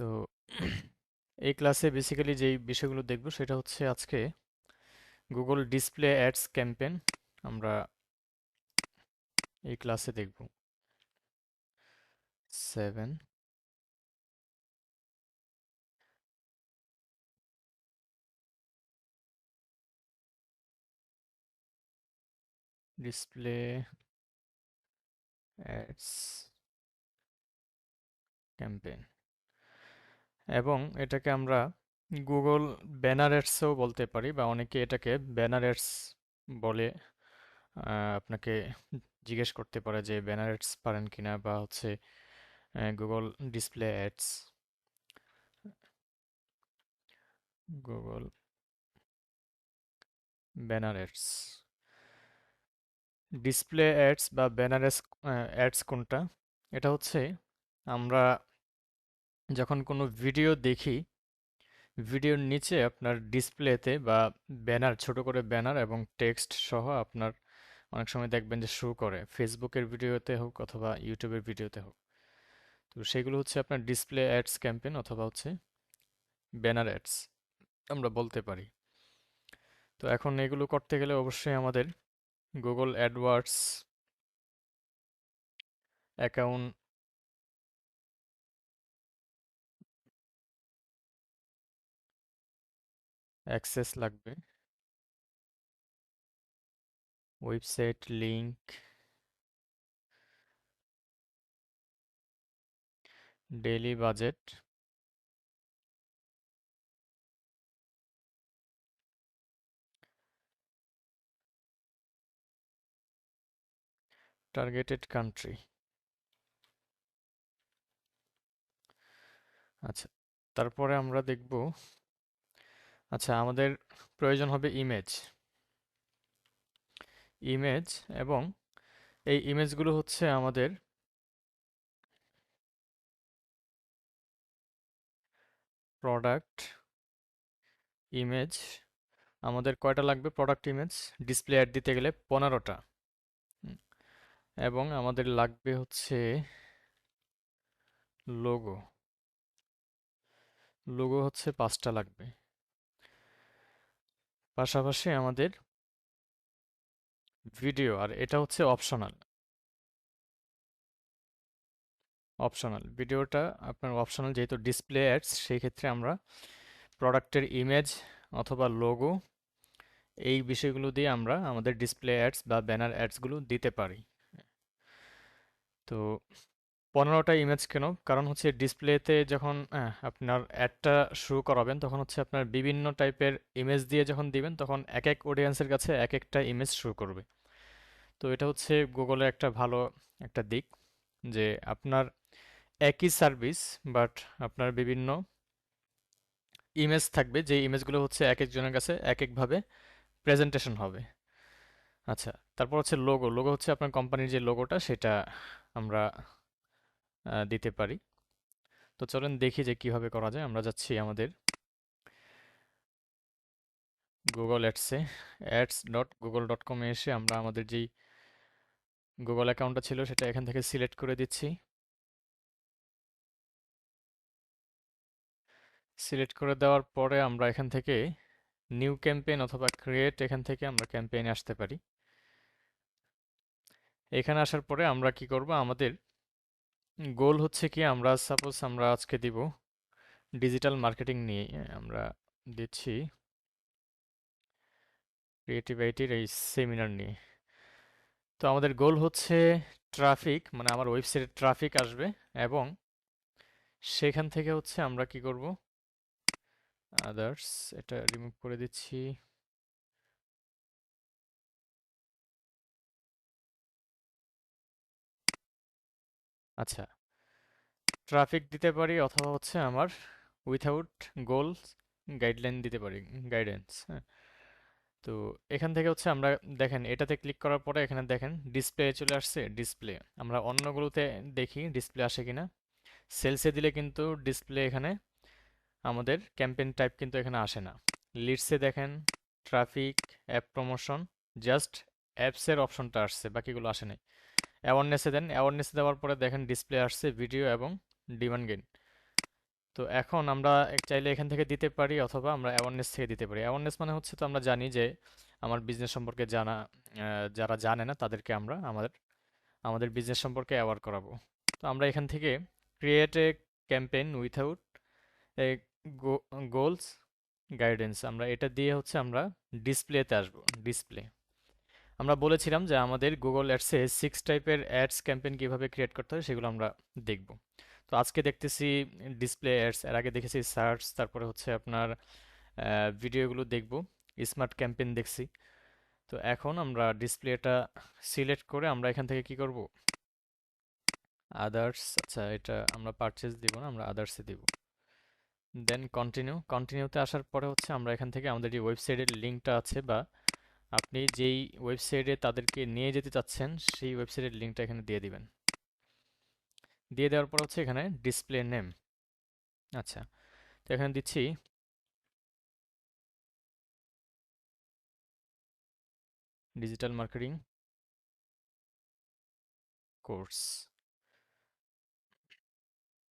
তো এই ক্লাসে বেসিক্যালি যেই বিষয়গুলো দেখব সেটা হচ্ছে আজকে গুগল ডিসপ্লে অ্যাডস ক্যাম্পেইন আমরা এই ক্লাসে দেখব। 7 ডিসপ্লে অ্যাডস ক্যাম্পেইন এবং এটাকে আমরা গুগল ব্যানার অ্যাডসও বলতে পারি বা অনেকে এটাকে ব্যানার অ্যাডস বলে। আপনাকে জিজ্ঞেস করতে পারে যে ব্যানার অ্যাডস পারেন কিনা বা হচ্ছে Google display ads, Google banner ads. Display ads বা ব্যানার অ্যাডস কোনটা? এটা হচ্ছে আমরা যখন কোনো ভিডিও দেখি, ভিডিওর নিচে আপনার ডিসপ্লেতে বা ব্যানার, ছোট করে ব্যানার এবং টেক্সট সহ আপনার অনেক সময় দেখবেন যে শো করে, ফেসবুকের ভিডিওতে হোক অথবা ইউটিউবের ভিডিওতে হোক। তো সেগুলো হচ্ছে আপনার ডিসপ্লে অ্যাডস ক্যাম্পেইন অথবা হচ্ছে ব্যানার অ্যাডস আমরা বলতে পারি। তো এখন এগুলো করতে গেলে অবশ্যই আমাদের গুগল অ্যাডওয়ার্ডস অ্যাকাউন্ট অ্যাক্সেস লাগবে, website link, daily budget, targeted country. আচ্ছা, তারপরে আমরা দেখব, আচ্ছা আমাদের প্রয়োজন হবে ইমেজ, ইমেজ এবং এই ইমেজগুলো হচ্ছে আমাদের প্রোডাক্ট ইমেজ। আমাদের কয়টা লাগবে প্রোডাক্ট ইমেজ? ডিসপ্লে অ্যাড দিতে গেলে 15টা। এবং আমাদের লাগবে হচ্ছে লোগো, লোগো হচ্ছে 5টা লাগবে। পাশাপাশি আমাদের ভিডিও, আর এটা হচ্ছে অপশনাল, অপশনাল ভিডিওটা আপনার অপশনাল, যেহেতু ডিসপ্লে অ্যাডস সেই ক্ষেত্রে আমরা প্রোডাক্টের ইমেজ অথবা লোগো এই বিষয়গুলো দিয়ে আমরা আমাদের ডিসপ্লে অ্যাডস বা ব্যানার অ্যাডসগুলো দিতে পারি। তো 15টা ইমেজ কেন? কারণ হচ্ছে ডিসপ্লেতে যখন আপনার অ্যাডটা শুরু করাবেন তখন হচ্ছে আপনার বিভিন্ন টাইপের ইমেজ দিয়ে যখন দিবেন তখন এক এক অডিয়েন্সের কাছে এক একটা ইমেজ শুরু করবে। তো এটা হচ্ছে গুগলের একটা ভালো একটা দিক, যে আপনার একই সার্ভিস বাট আপনার বিভিন্ন ইমেজ থাকবে, যে ইমেজগুলো হচ্ছে এক একজনের কাছে এক একভাবে প্রেজেন্টেশন হবে। আচ্ছা, তারপর হচ্ছে লোগো, লোগো হচ্ছে আপনার কোম্পানির যে লোগোটা সেটা আমরা দিতে পারি। তো চলেন দেখি যে কিভাবে করা যায়। আমরা যাচ্ছি আমাদের গুগল অ্যাডসে, ads.google.com-এ এসে আমরা আমাদের যেই গুগল অ্যাকাউন্টটা ছিল সেটা এখান থেকে সিলেক্ট করে দিচ্ছি। সিলেক্ট করে দেওয়ার পরে আমরা এখান থেকে নিউ ক্যাম্পেইন অথবা ক্রিয়েট, এখান থেকে আমরা ক্যাম্পেইনে আসতে পারি। এখানে আসার পরে আমরা কি করব, আমাদের গোল হচ্ছে কি, আমরা সাপোজ আমরা আজকে দিব ডিজিটাল মার্কেটিং নিয়ে, আমরা দিচ্ছি ক্রিয়েটিভ আইটির এই সেমিনার নিয়ে। তো আমাদের গোল হচ্ছে ট্রাফিক, মানে আমার ওয়েবসাইটে ট্রাফিক আসবে এবং সেখান থেকে হচ্ছে আমরা কি করব, আদার্স এটা রিমুভ করে দিচ্ছি। আচ্ছা, ট্রাফিক দিতে পারি অথবা হচ্ছে আমার উইথাউট গোলস গাইডলাইন দিতে পারি, গাইডেন্স। হ্যাঁ, তো এখান থেকে হচ্ছে আমরা দেখেন এটাতে ক্লিক করার পরে এখানে দেখেন ডিসপ্লে চলে আসছে। ডিসপ্লে আমরা অন্যগুলোতে দেখি ডিসপ্লে আসে কিনা। সেলসে দিলে কিন্তু ডিসপ্লে এখানে আমাদের ক্যাম্পেইন টাইপ কিন্তু এখানে আসে না। লিডসে দেখেন ট্রাফিক, অ্যাপ প্রমোশন, জাস্ট অ্যাপসের অপশনটা আসছে, বাকিগুলো আসে নাই। অ্যাওয়ারনেসে দেন, অ্যাওয়ারনেসে দেওয়ার পরে দেখেন ডিসপ্লে আসছে ভিডিও এবং ডিমান্ড গেইন। তো এখন আমরা চাইলে এখান থেকে দিতে পারি অথবা আমরা অ্যাওয়ারনেস থেকে দিতে পারি। অ্যাওয়ারনেস মানে হচ্ছে তো আমরা জানি যে আমার বিজনেস সম্পর্কে জানা, যারা জানে না তাদেরকে আমরা আমাদের আমাদের বিজনেস সম্পর্কে অ্যাওয়ার করাবো। তো আমরা এখান থেকে create a campaign without A goals guidance, আমরা এটা দিয়ে হচ্ছে আমরা ডিসপ্লেতে আসবো। ডিসপ্লে আমরা বলেছিলাম যে আমাদের গুগল অ্যাডসে 6 টাইপের অ্যাডস ক্যাম্পেইন কিভাবে ক্রিয়েট করতে হয় সেগুলো আমরা দেখব। তো আজকে দেখতেছি ডিসপ্লে অ্যাডস, এর আগে দেখেছি সার্চ, তারপরে হচ্ছে আপনার ভিডিওগুলো দেখব, স্মার্ট ক্যাম্পেইন দেখছি। তো এখন আমরা ডিসপ্লেটা সিলেক্ট করে আমরা এখান থেকে কি করব, আদার্স, আচ্ছা এটা আমরা পারচেজ দিব না, আমরা আদার্সে দিব। দেন কন্টিনিউতে আসার পরে হচ্ছে আমরা এখান থেকে আমাদের যে ওয়েবসাইটের লিঙ্কটা আছে বা আপনি যেই ওয়েবসাইটে তাদেরকে নিয়ে যেতে চাচ্ছেন সেই ওয়েবসাইটের লিঙ্কটা এখানে দিয়ে দিবেন। দিয়ে দেওয়ার পর হচ্ছে এখানে ডিসপ্লে নেম, আচ্ছা তো এখানে দিচ্ছি ডিজিটাল মার্কেটিং কোর্স,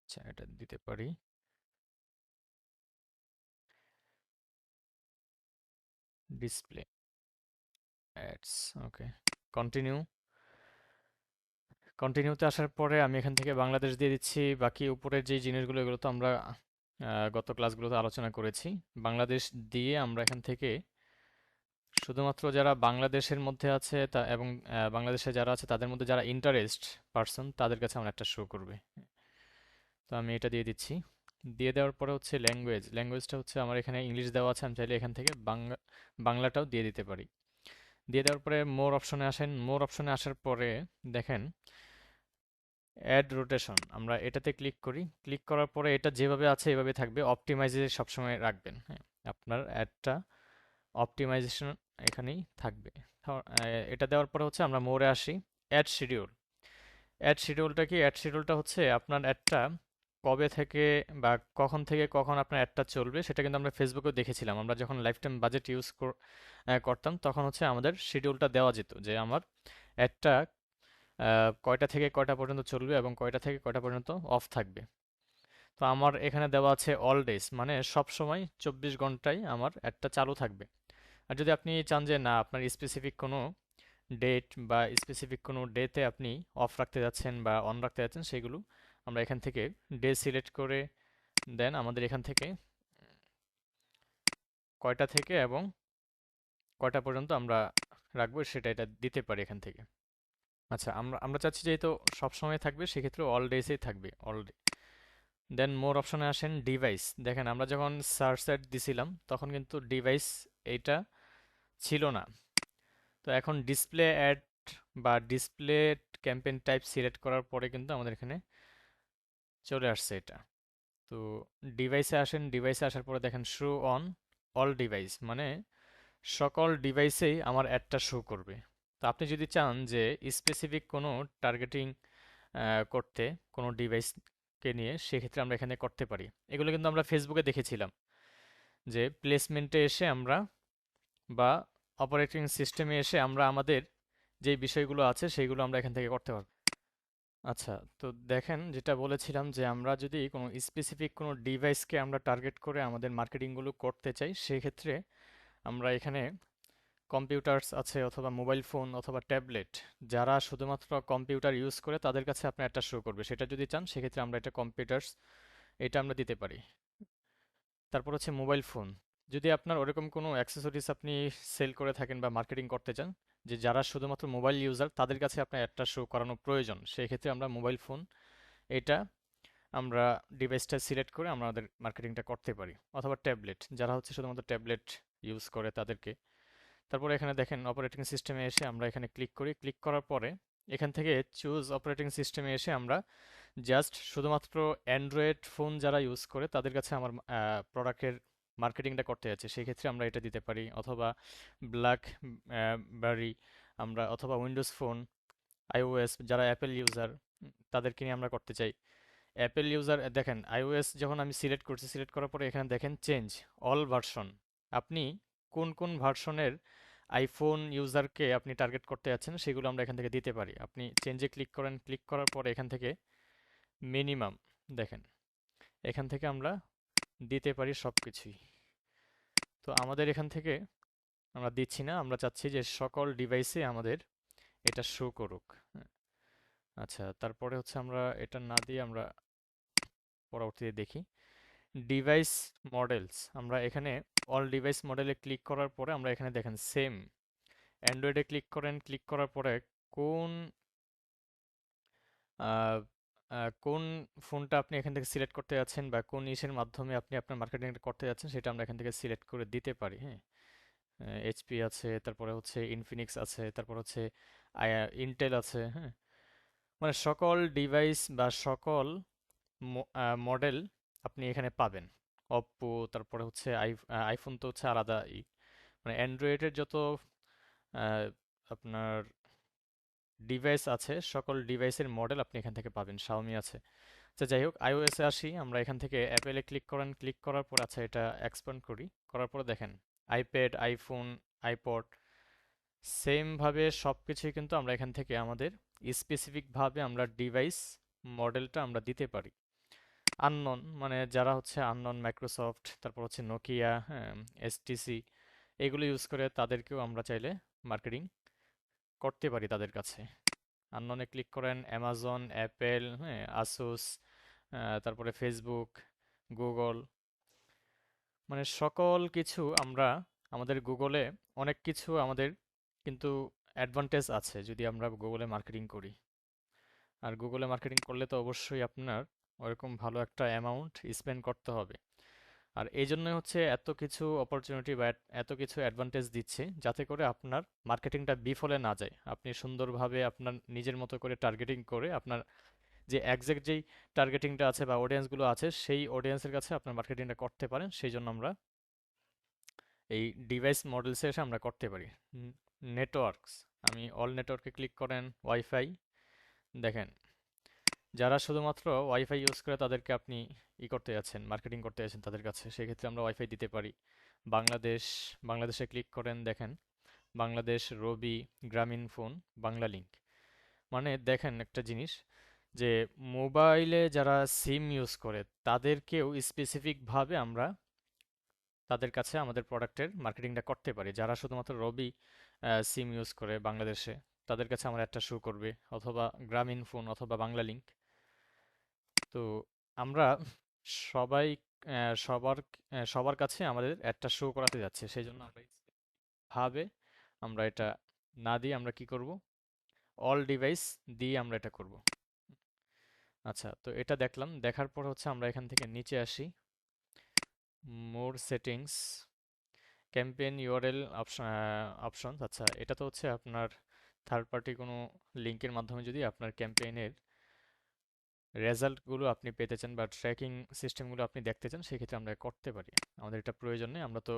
আচ্ছা এটা দিতে পারি ডিসপ্লে অ্যাডস। ওকে, কন্টিনিউ। কন্টিনিউতে আসার পরে আমি এখান থেকে বাংলাদেশ দিয়ে দিচ্ছি। বাকি উপরের যে জিনিসগুলো এগুলো তো আমরা গত ক্লাসগুলোতে আলোচনা করেছি। বাংলাদেশ দিয়ে আমরা এখান থেকে শুধুমাত্র যারা বাংলাদেশের মধ্যে আছে তা এবং বাংলাদেশে যারা আছে তাদের মধ্যে যারা ইন্টারেস্ট পারসন তাদের কাছে আমার একটা শো করবে। তো আমি এটা দিয়ে দিচ্ছি। দিয়ে দেওয়ার পরে হচ্ছে ল্যাঙ্গুয়েজটা হচ্ছে আমার এখানে ইংলিশ দেওয়া আছে, আমি চাইলে এখান থেকে বাংলাটাও দিয়ে দিতে পারি। দিয়ে দেওয়ার পরে মোর অপশনে আসেন। মোর অপশনে আসার পরে দেখেন অ্যাড রোটেশন, আমরা এটাতে ক্লিক করি। ক্লিক করার পরে এটা যেভাবে আছে এভাবে থাকবে, অপটিমাইজে সবসময় রাখবেন। হ্যাঁ, আপনার অ্যাডটা অপটিমাইজেশন এখানেই থাকবে। এটা দেওয়ার পরে হচ্ছে আমরা মোরে আসি। অ্যাড শিডিউল, অ্যাড শিডিউলটা কি? অ্যাড শিডিউলটা হচ্ছে আপনার অ্যাডটা কবে থেকে বা কখন থেকে কখন আপনার অ্যাডটা চলবে সেটা কিন্তু আমরা ফেসবুকেও দেখেছিলাম। আমরা যখন লাইফ টাইম বাজেট ইউজ করতাম তখন হচ্ছে আমাদের শিডিউলটা দেওয়া যেত যে আমার অ্যাডটা কয়টা থেকে কয়টা পর্যন্ত চলবে এবং কয়টা থেকে কয়টা পর্যন্ত অফ থাকবে। তো আমার এখানে দেওয়া আছে অল ডেজ, মানে সব সময় 24 ঘন্টায় আমার অ্যাডটা চালু থাকবে। আর যদি আপনি চান যে না আপনার স্পেসিফিক কোনো ডেট বা স্পেসিফিক কোনো ডেতে আপনি অফ রাখতে যাচ্ছেন বা অন রাখতে যাচ্ছেন সেগুলো আমরা এখান থেকে ডে সিলেক্ট করে দেন আমাদের এখান থেকে কয়টা থেকে এবং কয়টা পর্যন্ত আমরা রাখবো সেটা এটা দিতে পারি এখান থেকে। আচ্ছা আমরা আমরা চাচ্ছি যেহেতু সব সময় থাকবে সেক্ষেত্রে অল ডেজেই থাকবে অল ডে। দেন মোর অপশনে আসেন ডিভাইস, দেখেন আমরা যখন সার্চ অ্যাড দিছিলাম তখন কিন্তু ডিভাইস এইটা ছিল না। তো এখন ডিসপ্লে অ্যাড বা ডিসপ্লে ক্যাম্পেইন টাইপ সিলেক্ট করার পরে কিন্তু আমাদের এখানে চলে আসছে এটা। তো ডিভাইসে আসেন, ডিভাইসে আসার পরে দেখেন শো অন অল ডিভাইস, মানে সকল ডিভাইসেই আমার অ্যাডটা শো করবে। তো আপনি যদি চান যে স্পেসিফিক কোনো টার্গেটিং করতে কোনো ডিভাইসকে নিয়ে সেক্ষেত্রে আমরা এখানে করতে পারি। এগুলো কিন্তু আমরা ফেসবুকে দেখেছিলাম যে প্লেসমেন্টে এসে আমরা বা অপারেটিং সিস্টেমে এসে আমরা আমাদের যে বিষয়গুলো আছে সেইগুলো আমরা এখান থেকে করতে পারবো। আচ্ছা তো দেখেন যেটা বলেছিলাম যে আমরা যদি কোনো স্পেসিফিক কোনো ডিভাইসকে আমরা টার্গেট করে আমাদের মার্কেটিংগুলো করতে চাই সেক্ষেত্রে আমরা এখানে কম্পিউটারস আছে অথবা মোবাইল ফোন অথবা ট্যাবলেট, যারা শুধুমাত্র কম্পিউটার ইউজ করে তাদের কাছে আপনার একটা শো করবে, সেটা যদি চান সেক্ষেত্রে আমরা এটা কম্পিউটারস এটা আমরা দিতে পারি। তারপর হচ্ছে মোবাইল ফোন, যদি আপনার ওরকম কোনো অ্যাক্সেসরিজ আপনি সেল করে থাকেন বা মার্কেটিং করতে চান যে যারা শুধুমাত্র মোবাইল ইউজার তাদের কাছে আপনার একটা শো করানো প্রয়োজন, সেই ক্ষেত্রে আমরা মোবাইল ফোন এটা আমরা ডিভাইসটা সিলেক্ট করে আমাদের মার্কেটিংটা করতে পারি। অথবা ট্যাবলেট, যারা হচ্ছে শুধুমাত্র ট্যাবলেট ইউজ করে তাদেরকে। তারপরে এখানে দেখেন অপারেটিং সিস্টেমে এসে আমরা এখানে ক্লিক করি। ক্লিক করার পরে এখান থেকে চুজ অপারেটিং সিস্টেমে এসে আমরা জাস্ট শুধুমাত্র অ্যান্ড্রয়েড ফোন যারা ইউজ করে তাদের কাছে আমার প্রোডাক্টের মার্কেটিংটা করতে যাচ্ছে সেই ক্ষেত্রে আমরা এটা দিতে পারি। অথবা ব্ল্যাক বেরি আমরা, অথবা উইন্ডোজ ফোন, আইওএস যারা অ্যাপেল ইউজার তাদেরকে নিয়ে আমরা করতে চাই। অ্যাপেল ইউজার দেখেন আইওএস যখন আমি সিলেক্ট করছি, সিলেক্ট করার পরে এখানে দেখেন চেঞ্জ অল ভার্সন, আপনি কোন কোন ভার্সনের আইফোন ইউজারকে আপনি টার্গেট করতে যাচ্ছেন সেগুলো আমরা এখান থেকে দিতে পারি। আপনি চেঞ্জে ক্লিক করেন, ক্লিক করার পরে এখান থেকে মিনিমাম দেখেন এখান থেকে আমরা দিতে পারি সব কিছুই। তো আমাদের এখান থেকে আমরা দিচ্ছি না, আমরা চাচ্ছি যে সকল ডিভাইসে আমাদের এটা শো করুক। হ্যাঁ, আচ্ছা, তারপরে হচ্ছে আমরা এটা না দিয়ে আমরা পরবর্তীতে দেখি ডিভাইস মডেলস। আমরা এখানে অল ডিভাইস মডেলে ক্লিক করার পরে আমরা এখানে দেখেন সেম অ্যান্ড্রয়েডে ক্লিক করেন, ক্লিক করার পরে কোন আহ, কোন ফোনটা আপনি এখান থেকে সিলেক্ট করতে যাচ্ছেন বা কোন ইসের মাধ্যমে আপনি আপনার মার্কেটিংটা করতে যাচ্ছেন সেটা আমরা এখান থেকে সিলেক্ট করে দিতে পারি। হ্যাঁ, এইচপি আছে, তারপরে হচ্ছে ইনফিনিক্স আছে, তারপর হচ্ছে ইন্টেল আছে। হ্যাঁ, মানে সকল ডিভাইস বা সকল মডেল আপনি এখানে পাবেন। অপ্পো, তারপরে হচ্ছে আইফোন তো হচ্ছে আলাদা মানে অ্যান্ড্রয়েডের যত আহ, আপনার ডিভাইস আছে সকল ডিভাইসের মডেল আপনি এখান থেকে পাবেন। শাওমি আছে। আচ্ছা, যাই হোক, আইওএসে আসি। আমরা এখান থেকে অ্যাপেলে ক্লিক করেন, ক্লিক করার পর আচ্ছা এটা এক্সপ্যান্ড করি, করার পরে দেখেন আইপ্যাড, আইফোন, আইপড সেমভাবে সব কিছুই কিন্তু আমরা এখান থেকে আমাদের স্পেসিফিকভাবে আমরা ডিভাইস মডেলটা আমরা দিতে পারি। আননন মানে যারা হচ্ছে আননন, মাইক্রোসফট, তারপর হচ্ছে নোকিয়া, হ্যাঁ, এসটিসি, এগুলো ইউজ করে তাদেরকেও আমরা চাইলে মার্কেটিং করতে পারি তাদের কাছে। আনননে ক্লিক করেন, অ্যামাজন, অ্যাপেল, হ্যাঁ, আসুস, তারপরে ফেসবুক, গুগল, মানে সকল কিছু আমরা আমাদের গুগলে অনেক কিছু আমাদের কিন্তু অ্যাডভান্টেজ আছে যদি আমরা গুগলে মার্কেটিং করি। আর গুগলে মার্কেটিং করলে তো অবশ্যই আপনার ওরকম ভালো একটা অ্যামাউন্ট স্পেন্ড করতে হবে। আর এই জন্যই হচ্ছে এত কিছু অপরচুনিটি বা এত কিছু অ্যাডভান্টেজ দিচ্ছে যাতে করে আপনার মার্কেটিংটা বিফলে না যায়। আপনি সুন্দরভাবে আপনার নিজের মতো করে টার্গেটিং করে আপনার যে একজ্যাক্ট যেই টার্গেটিংটা আছে বা অডিয়েন্সগুলো আছে সেই অডিয়েন্সের কাছে আপনার মার্কেটিংটা করতে পারেন। সেই জন্য আমরা এই ডিভাইস মডেলসে এসে আমরা করতে পারি। নেটওয়ার্কস, আমি অল নেটওয়ার্কে ক্লিক করেন, ওয়াইফাই, দেখেন যারা শুধুমাত্র ওয়াইফাই ইউজ করে তাদেরকে আপনি করতে যাচ্ছেন, মার্কেটিং করতে যাচ্ছেন তাদের কাছে, সেক্ষেত্রে আমরা ওয়াইফাই দিতে পারি। বাংলাদেশ, বাংলাদেশে ক্লিক করেন, দেখেন বাংলাদেশ, রবি, গ্রামীণ ফোন, বাংলা লিংক। মানে দেখেন একটা জিনিস যে মোবাইলে যারা সিম ইউজ করে তাদেরকেও স্পেসিফিকভাবে আমরা তাদের কাছে আমাদের প্রোডাক্টের মার্কেটিংটা করতে পারি। যারা শুধুমাত্র রবি সিম ইউজ করে বাংলাদেশে তাদের কাছে আমার একটা শো করবে, অথবা গ্রামীণ ফোন অথবা বাংলা লিংক। তো আমরা সবাই সবার কাছে আমাদের একটা শো করাতে যাচ্ছে, সেই জন্য আমরা ভাবে আমরা এটা না দিয়ে আমরা কি করব, অল ডিভাইস দিয়ে আমরা এটা করব। আচ্ছা, তো এটা দেখলাম, দেখার পর হচ্ছে আমরা এখান থেকে নিচে আসি, মোর সেটিংস, ক্যাম্পেইন ইউআরএল অপশন। আচ্ছা, এটা তো হচ্ছে আপনার থার্ড পার্টি কোনো লিঙ্কের মাধ্যমে যদি আপনার ক্যাম্পেইনের রেজাল্টগুলো আপনি পেতে চান বা ট্র্যাকিং সিস্টেমগুলো আপনি দেখতে চান, সেক্ষেত্রে আমরা করতে পারি। আমাদের এটা প্রয়োজন নেই, আমরা তো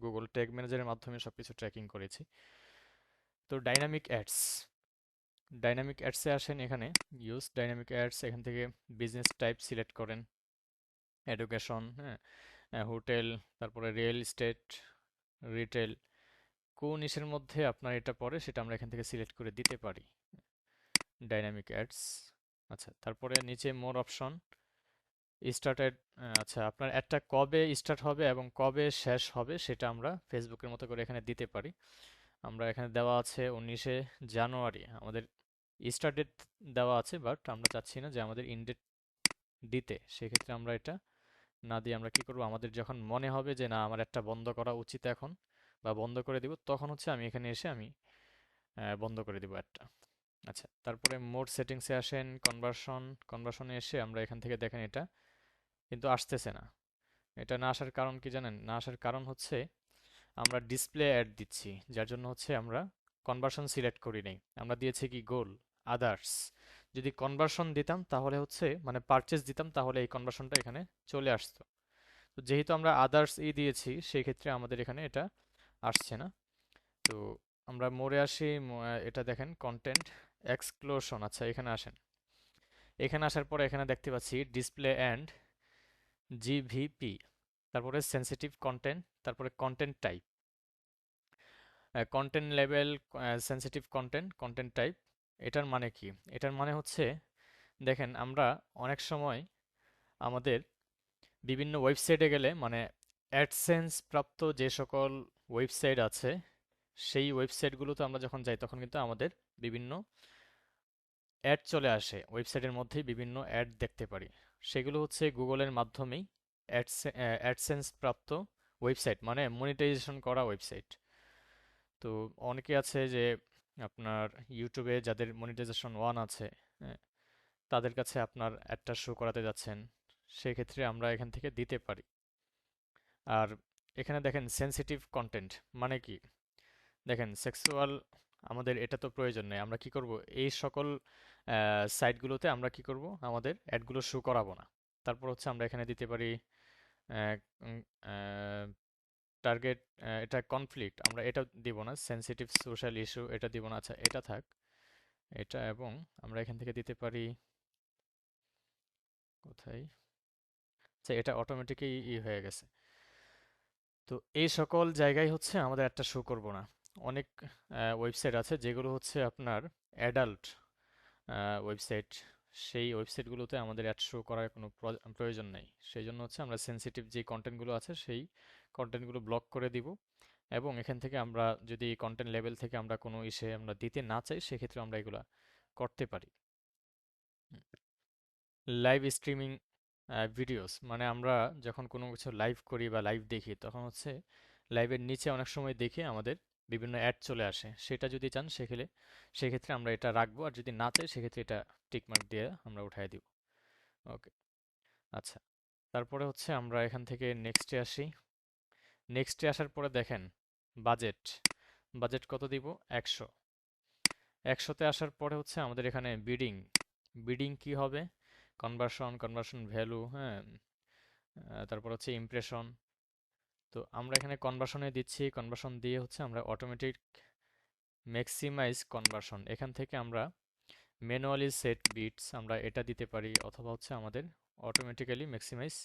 গুগল ট্যাগ ম্যানেজারের মাধ্যমে সবকিছু ট্র্যাকিং করেছি। তো ডাইনামিক অ্যাডস, ডাইনামিক অ্যাডসে আসেন, এখানে ইউজ ডাইনামিক অ্যাডস, এখান থেকে বিজনেস টাইপ সিলেক্ট করেন, এডুকেশন, হ্যাঁ, হোটেল, তারপরে রিয়েল এস্টেট, রিটেল, কোন ইসের মধ্যে আপনার এটা পড়ে সেটা আমরা এখান থেকে সিলেক্ট করে দিতে পারি। Dynamic ads. আচ্ছা, তারপরে নিচে মোর অপশন, স্টার্টেড। আচ্ছা, আপনার অ্যাডটা কবে স্টার্ট হবে এবং কবে শেষ হবে সেটা আমরা ফেসবুকের মতো করে এখানে দিতে পারি। আমরা এখানে দেওয়া আছে 19শে জানুয়ারি আমাদের স্টার্ট ডেট দেওয়া আছে, বাট আমরা চাচ্ছি না যে আমাদের ইন ডেট দিতে। সেক্ষেত্রে আমরা এটা না দিয়ে আমরা কি করব, আমাদের যখন মনে হবে যে না আমার একটা বন্ধ করা উচিত এখন বা বন্ধ করে দিব, তখন হচ্ছে আমি এখানে এসে আমি বন্ধ করে দিব অ্যাডটা। আচ্ছা, তারপরে মোড সেটিংসে আসেন, কনভার্সনে এসে আমরা এখান থেকে দেখেন এটা কিন্তু আসতেছে না। এটা না আসার কারণ কি জানেন? না আসার কারণ হচ্ছে আমরা ডিসপ্লে অ্যাড দিচ্ছি, যার জন্য হচ্ছে আমরা কনভার্সন সিলেক্ট করি নাই, আমরা দিয়েছি কি গোল, আদার্স। যদি কনভার্সন দিতাম তাহলে হচ্ছে মানে পারচেস দিতাম তাহলে এই কনভার্সনটা এখানে চলে আসতো। তো যেহেতু আমরা আদার্স দিয়েছি সেই ক্ষেত্রে আমাদের এখানে এটা আসছে না। তো আমরা মোড়ে আসি, এটা দেখেন কন্টেন্ট এক্সক্লুশন। আচ্ছা, এখানে আসেন, এখানে আসার পরে এখানে দেখতে পাচ্ছি ডিসপ্লে অ্যান্ড জিভিপি, তারপরে সেন্সিটিভ কন্টেন্ট, তারপরে content type, content level, sensitive content, content type. এটার মানে কি? এটার মানে হচ্ছে দেখেন আমরা অনেক সময় আমাদের বিভিন্ন ওয়েবসাইটে গেলে মানে অ্যাডসেন্স প্রাপ্ত যে সকল ওয়েবসাইট আছে সেই ওয়েবসাইটগুলোতে আমরা যখন যাই তখন কিন্তু আমাদের বিভিন্ন অ্যাড চলে আসে, ওয়েবসাইটের মধ্যেই বিভিন্ন অ্যাড দেখতে পারি। সেগুলো হচ্ছে গুগলের মাধ্যমেই অ্যাডসেন্স প্রাপ্ত ওয়েবসাইট, মানে মনিটাইজেশন করা ওয়েবসাইট। তো অনেকে আছে যে আপনার ইউটিউবে যাদের মনিটাইজেশন ওয়ান আছে, হ্যাঁ, তাদের কাছে আপনার অ্যাডটা শো করাতে যাচ্ছেন, সেক্ষেত্রে আমরা এখান থেকে দিতে পারি। আর এখানে দেখেন সেনসিটিভ কন্টেন্ট মানে কি, দেখেন সেক্সুয়াল, আমাদের এটা তো প্রয়োজন নেই। আমরা কি করব, এই সকল সাইটগুলোতে আমরা কি করব, আমাদের অ্যাডগুলো শো করাবো না। তারপর হচ্ছে আমরা এখানে দিতে পারি টার্গেট, এটা কনফ্লিক্ট, আমরা এটা দিব না। সেনসিটিভ সোশ্যাল ইস্যু এটা দিব না, আচ্ছা এটা থাক, এটা। এবং আমরা এখান থেকে দিতে পারি কোথায়, আচ্ছা এটা অটোমেটিকই হয়ে গেছে। তো এই সকল জায়গায় হচ্ছে আমাদের একটা শো করব না। অনেক ওয়েবসাইট আছে যেগুলো হচ্ছে আপনার অ্যাডাল্ট ওয়েবসাইট, সেই ওয়েবসাইটগুলোতে আমাদের অ্যাড শো করার কোনো প্রয়োজন নেই। সেই জন্য হচ্ছে আমরা সেনসিটিভ যে কন্টেন্টগুলো আছে সেই কন্টেন্টগুলো ব্লক করে দিব। এবং এখান থেকে আমরা যদি কন্টেন্ট লেভেল থেকে আমরা কোনো আমরা দিতে না চাই, সেক্ষেত্রে আমরা এগুলা করতে পারি। লাইভ স্ট্রিমিং ভিডিওস মানে আমরা যখন কোনো কিছু লাইভ করি বা লাইভ দেখি, তখন হচ্ছে লাইভের নিচে অনেক সময় দেখে আমাদের বিভিন্ন অ্যাড চলে আসে। সেটা যদি চান সেক্ষেত্রে আমরা এটা রাখবো, আর যদি না চাই সেক্ষেত্রে এটা টিকমার্ক দিয়ে আমরা উঠাই দিব। ওকে, আচ্ছা। তারপরে হচ্ছে আমরা এখান থেকে নেক্সটে আসি। নেক্সটে আসার পরে দেখেন বাজেট, বাজেট কত দিব, 100। 100তে আসার পরে হচ্ছে আমাদের এখানে বিডিং, বিডিং কি হবে, কনভার্সন, কনভার্সন ভ্যালু, হ্যাঁ, তারপর হচ্ছে ইমপ্রেশন। তো আমরা এখানে কনভার্সনে দিচ্ছি, কনভার্সন দিয়ে হচ্ছে আমরা অটোমেটিক ম্যাক্সিমাইজ কনভার্সন, এখান থেকে আমরা ম্যানুয়ালি সেট বিটস আমরা এটা দিতে পারি, অথবা হচ্ছে আমাদের অটোমেটিক্যালি ম্যাক্সিমাইজ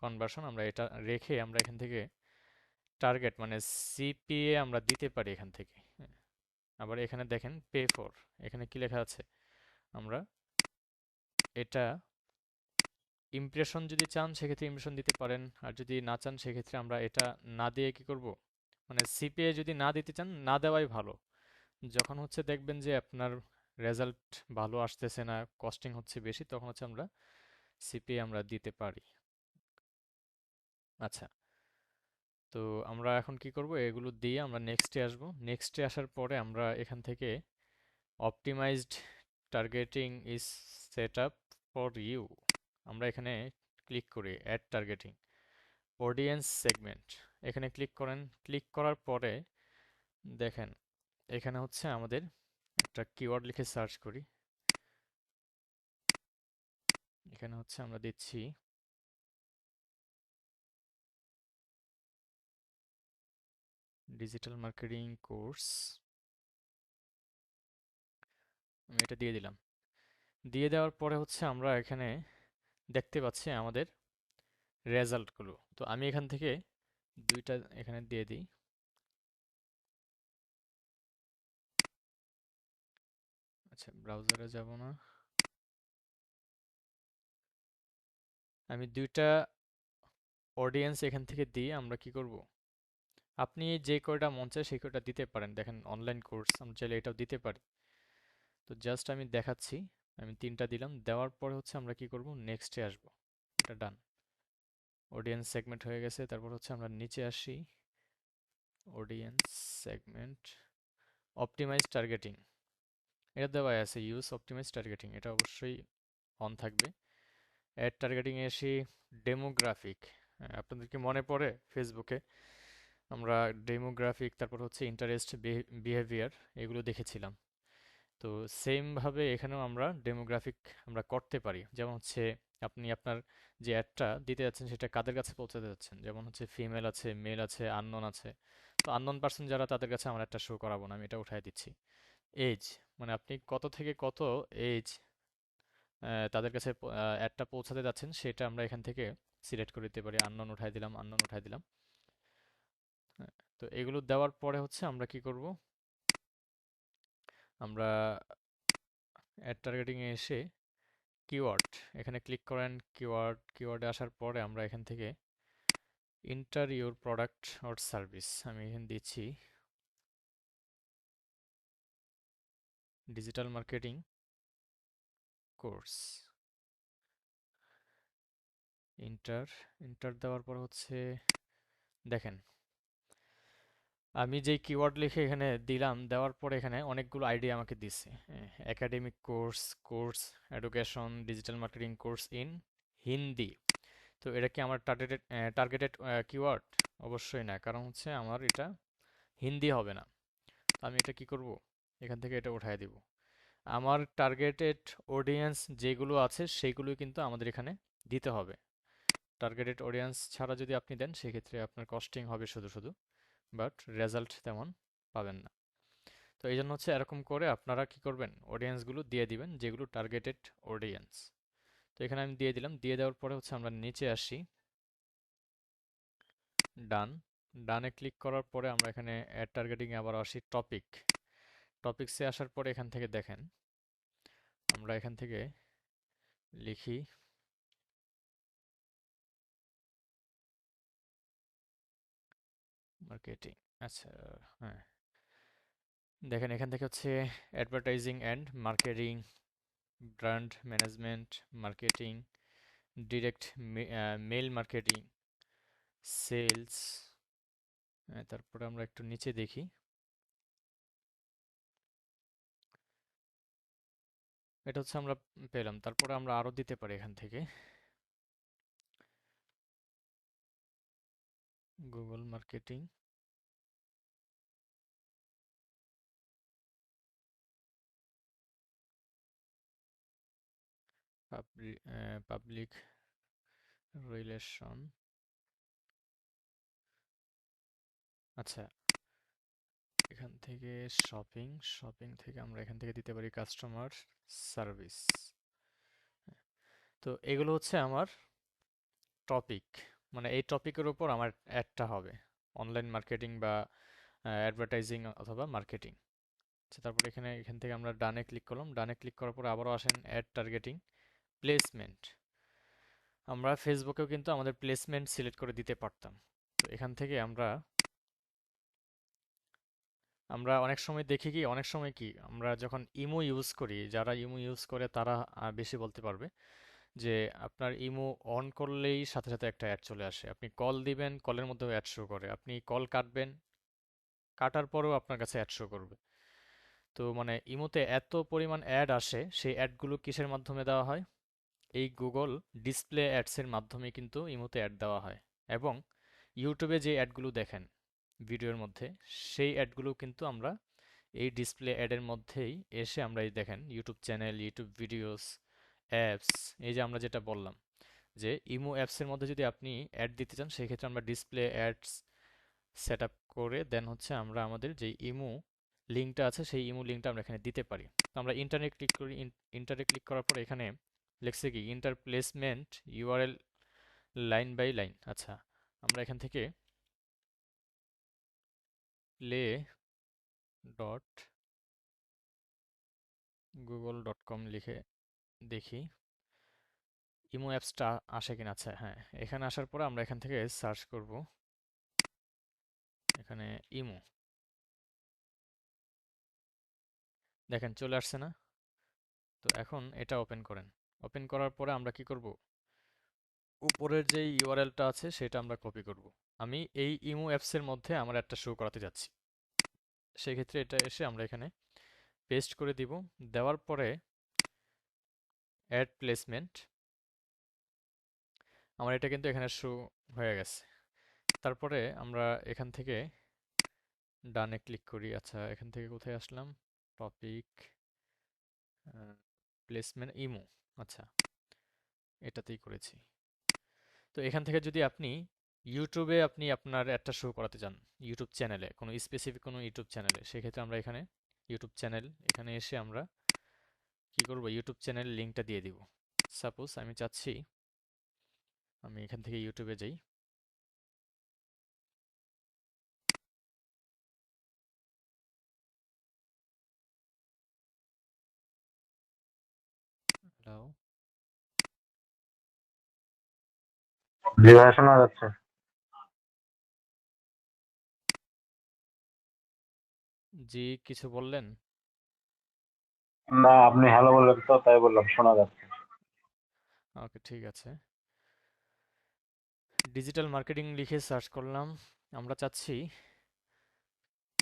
কনভার্সন আমরা এটা রেখে আমরা এখান থেকে টার্গেট মানে সিপিএ আমরা দিতে পারি এখান থেকে, হ্যাঁ। আবার এখানে দেখেন পে ফর, এখানে কি লেখা আছে, আমরা এটা ইমপ্রেশন যদি চান সেক্ষেত্রে ইমপ্রেশন দিতে পারেন, আর যদি না চান সেক্ষেত্রে আমরা এটা না দিয়ে কি করব, মানে সিপিএ যদি না দিতে চান না দেওয়াই ভালো। যখন হচ্ছে দেখবেন যে আপনার রেজাল্ট ভালো আসতেছে না, কস্টিং হচ্ছে বেশি, তখন হচ্ছে আমরা সিপিএ আমরা দিতে পারি। আচ্ছা, তো আমরা এখন কি করব, এগুলো দিয়ে আমরা নেক্সটে আসব। নেক্সটে আসার পরে আমরা এখান থেকে optimised targeting is set up for you, আমরা এখানে ক্লিক করি অ্যাড টার্গেটিং অডিয়েন্স সেগমেন্ট, এখানে ক্লিক করেন। ক্লিক করার পরে দেখেন এখানে হচ্ছে আমাদের একটা কিওয়ার্ড লিখে সার্চ করি। এখানে হচ্ছে আমরা দিচ্ছি ডিজিটাল মার্কেটিং কোর্স, আমি এটা দিয়ে দিলাম। দিয়ে দেওয়ার পরে হচ্ছে আমরা এখানে দেখতে পাচ্ছি আমাদের রেজাল্টগুলো। তো আমি এখান থেকে দুইটা এখানে দিয়ে দিই। আচ্ছা, ব্রাউজারে যাব না, আমি দুইটা অডিয়েন্স এখান থেকে দিয়ে আমরা কি করব, আপনি যে কয়টা মন চায় সেই কয়টা দিতে পারেন। দেখেন অনলাইন কোর্স, আমরা চাইলে এটাও দিতে পারি। তো জাস্ট আমি দেখাচ্ছি, আমি তিনটা দিলাম। দেওয়ার পরে হচ্ছে আমরা কি করব, নেক্সটে আসব। এটা ডান, অডিয়েন্স সেগমেন্ট হয়ে গেছে। তারপর হচ্ছে আমরা নিচে আসি, অডিয়েন্স সেগমেন্ট অপটিমাইজ টার্গেটিং, এটা দেওয়া আছে ইউজ অপটিমাইজ টার্গেটিং, এটা অবশ্যই অন থাকবে। অ্যাড টার্গেটিং এ আসি, ডেমোগ্রাফিক, আপনাদের কি মনে পড়ে ফেসবুকে আমরা ডেমোগ্রাফিক, তারপর হচ্ছে ইন্টারেস্ট, বিহেভিয়ার, এগুলো দেখেছিলাম। তো সেম ভাবে এখানেও আমরা ডেমোগ্রাফিক আমরা করতে পারি। যেমন হচ্ছে আপনি আপনার যে অ্যাডটা দিতে যাচ্ছেন সেটা কাদের কাছে পৌঁছাতে যাচ্ছেন, যেমন হচ্ছে ফিমেল আছে, মেল আছে, আননোন আছে। তো আননোন পার্সন যারা, তাদের কাছে আমরা একটা শো করাবো না, আমি এটা উঠাই দিচ্ছি। এজ, মানে আপনি কত থেকে কত এজ তাদের কাছে অ্যাডটা পৌঁছাতে যাচ্ছেন সেটা আমরা এখান থেকে সিলেক্ট করে দিতে পারি। আননোন উঠাই দিলাম, আননোন উঠাই দিলাম। হ্যাঁ, তো এগুলো দেওয়ার পরে হচ্ছে আমরা কি করব, আমরা অ্যাড টার্গেটিং এ এসে কিওয়ার্ড, এখানে ক্লিক করেন। কিওয়ার্ডে আসার পরে আমরা এখান থেকে enter your product or service, আমি এখানে দিচ্ছি digital marketing course. Enter enter দেওয়ার পর হচ্ছে দেখেন আমি যেই কিওয়ার্ড লিখে এখানে দিলাম, দেওয়ার পরে এখানে অনেকগুলো আইডিয়া আমাকে দিচ্ছে। Academic course, course education, digital marketing course in Hindi. তো এটা কি আমার টার্গেটেড কিওয়ার্ড? অবশ্যই না, কারণ হচ্ছে আমার এটা হিন্দি হবে না। তো আমি এটা কি করব, এখান থেকে এটা উঠাই দিব। আমার টার্গেটেড অডিয়েন্স যেগুলো আছে সেইগুলোই কিন্তু আমাদের এখানে দিতে হবে। টার্গেটেড অডিয়েন্স ছাড়া যদি আপনি দেন সেক্ষেত্রে আপনার কস্টিং হবে শুধু শুধু, বাট রেজাল্ট তেমন পাবেন না। তো এই জন্য হচ্ছে এরকম করে আপনারা কি করবেন, অডিয়েন্সগুলো দিয়ে দিবেন যেগুলো টার্গেটেড অডিয়েন্স। তো এখানে আমি দিয়ে দিলাম। দিয়ে দেওয়ার পরে হচ্ছে আমরা নিচে আসি, ডান। ডানে ক্লিক করার পরে আমরা এখানে অ্যাড টার্গেটিংয়ে আবার আসি টপিক। টপিকসে আসার পরে এখান থেকে দেখেন আমরা এখান থেকে লিখি মার্কেটিং। আচ্ছা, হ্যাঁ, দেখেন এখান থেকে হচ্ছে advertising and marketing, brand management, marketing, direct mail marketing, sales. তারপরে আমরা একটু নিচে দেখি, এটা হচ্ছে আমরা পেলাম। তারপরে আমরা আরো দিতে পারি এখান থেকে গুগল মার্কেটিং, পাবলিক রিলেশন। আচ্ছা, এখান থেকে শপিং, শপিং থেকে আমরা এখান থেকে দিতে পারি কাস্টমার সার্ভিস। তো এগুলো হচ্ছে আমার টপিক, মানে এই টপিকের উপর আমার অ্যাডটা হবে, অনলাইন মার্কেটিং বা অ্যাডভার্টাইজিং অথবা মার্কেটিং। আচ্ছা, তারপরে এখান থেকে আমরা ডানে ক্লিক করলাম। ডানে ক্লিক করার পর আবারও আসেন অ্যাড টার্গেটিং, প্লেসমেন্ট। আমরা ফেসবুকেও কিন্তু আমাদের প্লেসমেন্ট সিলেক্ট করে দিতে পারতাম। তো এখান থেকে আমরা আমরা অনেক সময় দেখি কি, অনেক সময় কি আমরা যখন ইমো ইউজ করি, যারা ইমো ইউজ করে তারা বেশি বলতে পারবে, যে আপনার ইমো অন করলেই সাথে সাথে একটা অ্যাড চলে আসে। আপনি কল দিবেন, কলের মধ্যেও অ্যাড শো করে। আপনি কল কাটবেন, কাটার পরেও আপনার কাছে অ্যাড শো করবে। তো মানে ইমোতে এত পরিমাণ অ্যাড আসে, সেই অ্যাডগুলো কিসের মাধ্যমে দেওয়া হয়? এই গুগল ডিসপ্লে অ্যাডসের মাধ্যমে কিন্তু ইমোতে অ্যাড দেওয়া হয়। এবং ইউটিউবে যে অ্যাডগুলো দেখেন ভিডিওর মধ্যে, সেই অ্যাডগুলো কিন্তু আমরা এই ডিসপ্লে অ্যাডের মধ্যেই এসে আমরা এই দেখেন YouTube channel, YouTube videos, apps, এই যে আমরা যেটা বললাম যে ইমো অ্যাপসের মধ্যে যদি আপনি অ্যাড দিতে চান সেক্ষেত্রে আমরা ডিসপ্লে অ্যাডস সেট আপ করে দেন হচ্ছে আমরা আমাদের যে ইমো লিঙ্কটা আছে সেই ইমো লিঙ্কটা আমরা এখানে দিতে পারি। তো আমরা ইন্টারনেট ক্লিক করি। ইন্টারে ক্লিক করার পর এখানে লিখছে কি enter placement URL line by line. আচ্ছা, আমরা এখান থেকে play dot Google dot com লিখে দেখি ইমো অ্যাপসটা আসে কিনা। আচ্ছা, হ্যাঁ, এখানে আসার পরে আমরা এখান থেকে সার্চ করব এখানে ইমো। দেখেন চলে আসছে না? তো এখন এটা ওপেন করেন। ওপেন করার পরে আমরা কি করব, উপরের যে ইউআরএলটা আছে সেটা আমরা কপি করব। আমি এই ইমো অ্যাপসের মধ্যে আমার একটা শো করাতে যাচ্ছি, সেক্ষেত্রে এটা এসে আমরা এখানে পেস্ট করে দিব। দেওয়ার পরে অ্যাড প্লেসমেন্ট, আমার এটা কিন্তু এখানে শো হয়ে গেছে। তারপরে আমরা এখান থেকে ডানে ক্লিক করি। আচ্ছা, এখান থেকে কোথায় আসলাম, টপিক, প্লেসমেন্ট, ইমো। আচ্ছা, এটাতেই করেছি। তো এখান থেকে যদি আপনি ইউটিউবে আপনি আপনার একটা শো করাতে চান, ইউটিউব চ্যানেলে, কোনো স্পেসিফিক কোনো ইউটিউব চ্যানেলে, সেক্ষেত্রে আমরা এখানে ইউটিউব চ্যানেল, এখানে এসে আমরা কি করব, ইউটিউব চ্যানেল লিঙ্কটা দিয়ে দিব। সাপোজ আমি চাচ্ছি আমি এখান থেকে ইউটিউবে যাই। হ্যালো, জি ভাই, শোনা যাচ্ছে। জি, কিছু বললেন? না, আপনি হ্যালো বললেন তো তাই বললাম শোনা যাচ্ছে। ওকে, ঠিক আছে। ডিজিটাল মার্কেটিং লিখে সার্চ করলাম। আমরা চাচ্ছি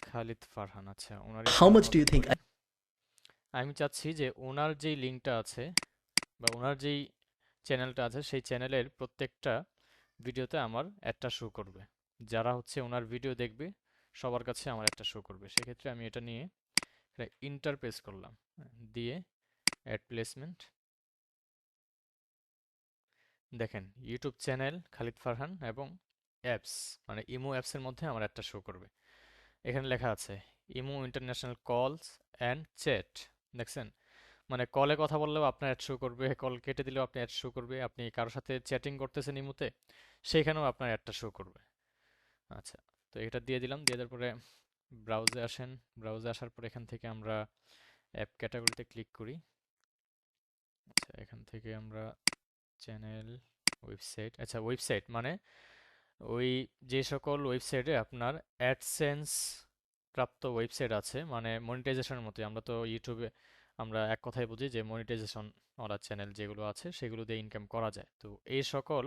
খালিদ ফারহান, আচ্ছা ওনার How এখানে much do follow you think? করি। আমি চাচ্ছি যে ওনার যেই লিঙ্কটা আছে বা ওনার যেই চ্যানেলটা আছে সেই চ্যানেলের প্রত্যেকটা ভিডিওতে আমার একটা শো করবে। যারা হচ্ছে ওনার ভিডিও দেখবে সবার কাছে আমার একটা শো করবে। সেক্ষেত্রে আমি এটা নিয়ে ইন্টারপেস করলাম, দিয়ে অ্যাড প্লেসমেন্ট। দেখেন ইউটিউব চ্যানেল খালিদ ফারহান এবং অ্যাপস মানে ইমো অ্যাপসের মধ্যে আমার একটা শো করবে। এখানে লেখা আছে ইমো ইন্টারন্যাশনাল কলস অ্যান্ড চ্যাট। দেখছেন, মানে কলে কথা বললেও আপনার অ্যাড শো করবে, কল কেটে দিলেও আপনি অ্যাড শো করবে, আপনি কারোর সাথে চ্যাটিং করতেছেন ইমোতে সেখানেও আপনার অ্যাডটা শো করবে। আচ্ছা, তো এটা দিয়ে দিলাম। দিয়ে দেওয়ার পরে ব্রাউজে আসেন। ব্রাউজে আসার পর এখান থেকে আমরা অ্যাপ ক্যাটাগরিতে ক্লিক করি। আচ্ছা, এখান থেকে আমরা চ্যানেল, ওয়েবসাইট, আচ্ছা ওয়েবসাইট মানে ওই যে সকল ওয়েবসাইটে আপনার অ্যাডসেন্স প্রাপ্ত ওয়েবসাইট আছে, মানে মনিটাইজেশনের মতোই। আমরা তো ইউটিউবে আমরা এক কথায় বুঝি যে মনিটাইজেশন ওরা চ্যানেল যেগুলো আছে সেগুলো দিয়ে ইনকাম করা যায়। তো এই সকল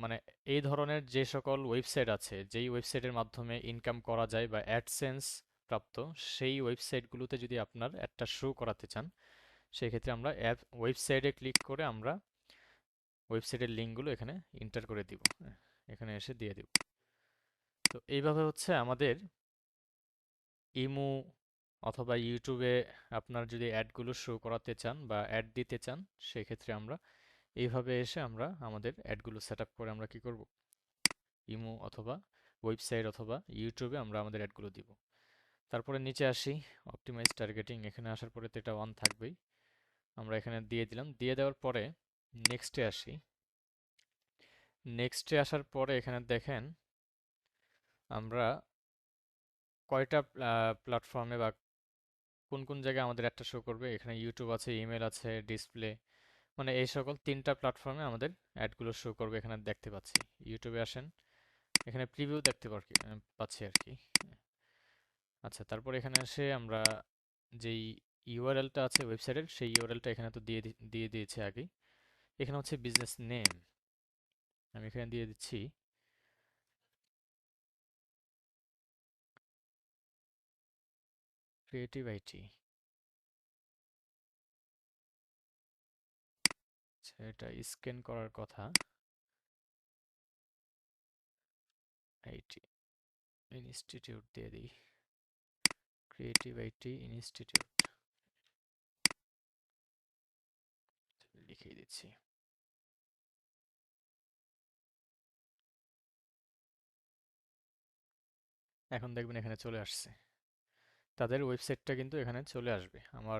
মানে এই ধরনের যে সকল ওয়েবসাইট আছে যেই ওয়েবসাইটের মাধ্যমে ইনকাম করা যায় বা অ্যাডসেন্স প্রাপ্ত, সেই ওয়েবসাইটগুলোতে যদি আপনার একটা শো করাতে চান সেক্ষেত্রে আমরা ওয়েবসাইটে ক্লিক করে আমরা ওয়েবসাইটের লিঙ্কগুলো এখানে এন্টার করে দিব। হ্যাঁ, এখানে এসে দিয়ে দিব। তো এইভাবে হচ্ছে আমাদের ইমো অথবা ইউটিউবে আপনার যদি অ্যাডগুলো শো করাতে চান বা অ্যাড দিতে চান সেক্ষেত্রে আমরা এইভাবে এসে আমরা আমাদের অ্যাডগুলো সেট আপ করে আমরা কি করব, ইমো অথবা ওয়েবসাইট অথবা ইউটিউবে আমরা আমাদের অ্যাডগুলো দিব। তারপরে নিচে আসি, অপটিমাইজ টার্গেটিং। এখানে আসার পরে তো এটা অন থাকবেই, আমরা এখানে দিয়ে দিলাম। দিয়ে দেওয়ার পরে নেক্সটে আসি। নেক্সটে আসার পরে এখানে দেখেন আমরা কয়টা প্ল্যাটফর্মে বা কোন কোন জায়গায় আমাদের একটা শো করবে। এখানে ইউটিউব আছে, ইমেল আছে, ডিসপ্লে, মানে এই সকল তিনটা প্ল্যাটফর্মে আমাদের অ্যাডগুলো শো করবে এখানে দেখতে পাচ্ছি। ইউটিউবে আসেন, এখানে প্রিভিউ দেখতে পাচ্ছি আর কি। আচ্ছা, তারপর এখানে এসে আমরা যেই ইউআরএলটা আছে ওয়েবসাইটের সেই ইউআরএলটা এখানে তো দিয়ে দিয়েছে আগেই। এখানে হচ্ছে বিজনেস নেম, আমি এখানে দিয়ে দিচ্ছি ক্রিয়েটিভ আইটি। আচ্ছা, এটা স্ক্যান করার কথা। আইটি ইনস্টিটিউট দিয়ে দিই, ক্রিয়েটিভ আইটি ইনস্টিটিউট লিখেই দিচ্ছি। এখন দেখবেন এখানে চলে আসছে, তাদের ওয়েবসাইটটা কিন্তু এখানে চলে আসবে। আমার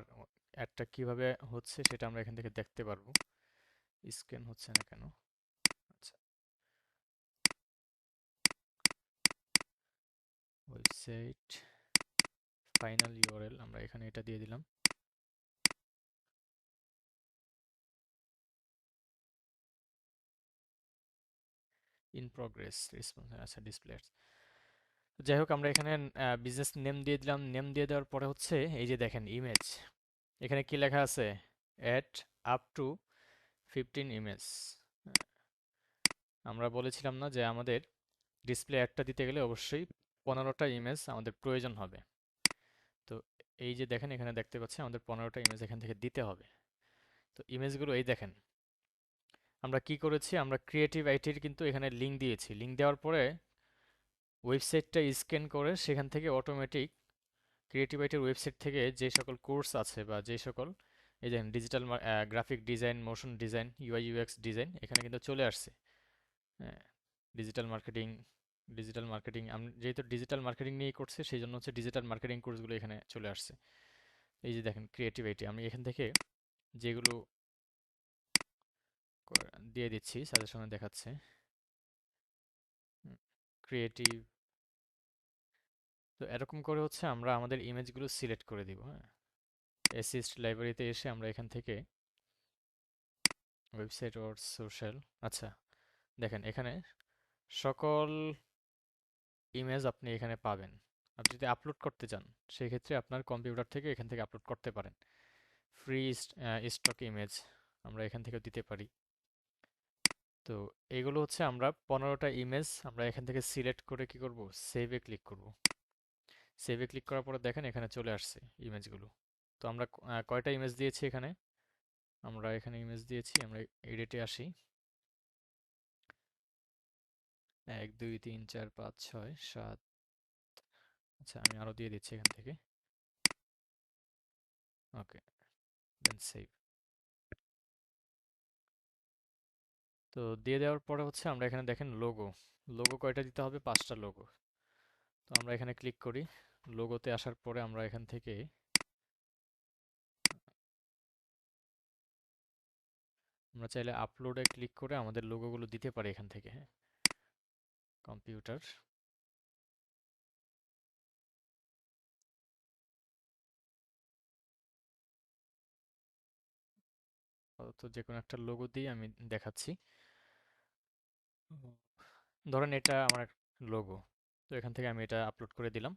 অ্যাডটা কিভাবে হচ্ছে সেটা আমরা এখান থেকে দেখতে পারবো। স্ক্যান হচ্ছে না কেন? আচ্ছা, ওয়েবসাইট ফাইনাল ইউআরএল আমরা এখানে এটা দিয়ে দিলাম। ইন প্রগ্রেস রেসপন্স, আচ্ছা ডিসপ্লে। যাই হোক, আমরা এখানে বিজনেস নেম দিয়ে দিলাম। নেম দিয়ে দেওয়ার পরে হচ্ছে এই যে দেখেন ইমেজ, এখানে কি লেখা আছে, অ্যাড আপ টু 15 ইমেজ। আমরা বলেছিলাম না যে আমাদের ডিসপ্লে একটা দিতে গেলে অবশ্যই 15টা ইমেজ আমাদের প্রয়োজন হবে। তো এই যে দেখেন এখানে দেখতে পাচ্ছি আমাদের 15টা ইমেজ এখান থেকে দিতে হবে। তো ইমেজগুলো এই দেখেন, আমরা কি করেছি, আমরা ক্রিয়েটিভ আইটির কিন্তু এখানে লিঙ্ক দিয়েছি। লিঙ্ক দেওয়ার পরে ওয়েবসাইটটা স্ক্যান করে সেখান থেকে অটোমেটিক ক্রিয়েটিভ আইটির ওয়েবসাইট থেকে যে সকল কোর্স আছে বা যে সকল এই দেখেন digital graphic design, motion design, UI UX design এখানে কিন্তু চলে আসছে। হ্যাঁ, ডিজিটাল মার্কেটিং, ডিজিটাল মার্কেটিং আমি যেহেতু ডিজিটাল মার্কেটিং নিয়েই করছি সেই জন্য হচ্ছে ডিজিটাল মার্কেটিং কোর্সগুলো এখানে চলে আসছে। এই যে দেখেন ক্রিয়েটিভ আইটি, আমি এখান থেকে যেগুলো দিয়ে দিচ্ছি সাজেশনে দেখাচ্ছে ক্রিয়েটিভ। তো এরকম করে হচ্ছে আমরা আমাদের ইমেজগুলো সিলেক্ট করে দিব। হ্যাঁ, অ্যাসিস্ট লাইব্রেরিতে এসে আমরা এখান থেকে ওয়েবসাইট ওর সোশ্যাল, আচ্ছা দেখেন এখানে সকল ইমেজ আপনি এখানে পাবেন। আপনি যদি আপলোড করতে চান সেক্ষেত্রে আপনার কম্পিউটার থেকে এখান থেকে আপলোড করতে পারেন। ফ্রি স্টক ইমেজ আমরা এখান থেকে দিতে পারি। তো এগুলো হচ্ছে আমরা 15টা ইমেজ আমরা এখান থেকে সিলেক্ট করে কি করব, সেভে ক্লিক করব। সেভে ক্লিক করার পরে দেখেন এখানে চলে আসছে ইমেজগুলো। তো আমরা কয়টা ইমেজ দিয়েছি এখানে, আমরা এখানে ইমেজ দিয়েছি, আমরা এডিটে আসি। 1 2 3 4 5 6 7। আচ্ছা আমি আরো দিয়ে দিচ্ছি এখান থেকে। ওকে, দেন সেভ। তো দিয়ে দেওয়ার পরে হচ্ছে আমরা এখানে দেখেন লোগো, লোগো কয়টা দিতে হবে, 5টা লোগো। তো আমরা এখানে ক্লিক করি, লোগোতে আসার পরে আমরা এখান থেকে আমরা চাইলে আপলোডে ক্লিক করে আমাদের লোগোগুলো দিতে পারি এখান থেকে। হ্যাঁ, কম্পিউটার, তো যে কোনো একটা লোগো দিয়ে আমি দেখাচ্ছি। ধরেন এটা আমার লোগো, তো এখান থেকে আমি এটা আপলোড করে দিলাম।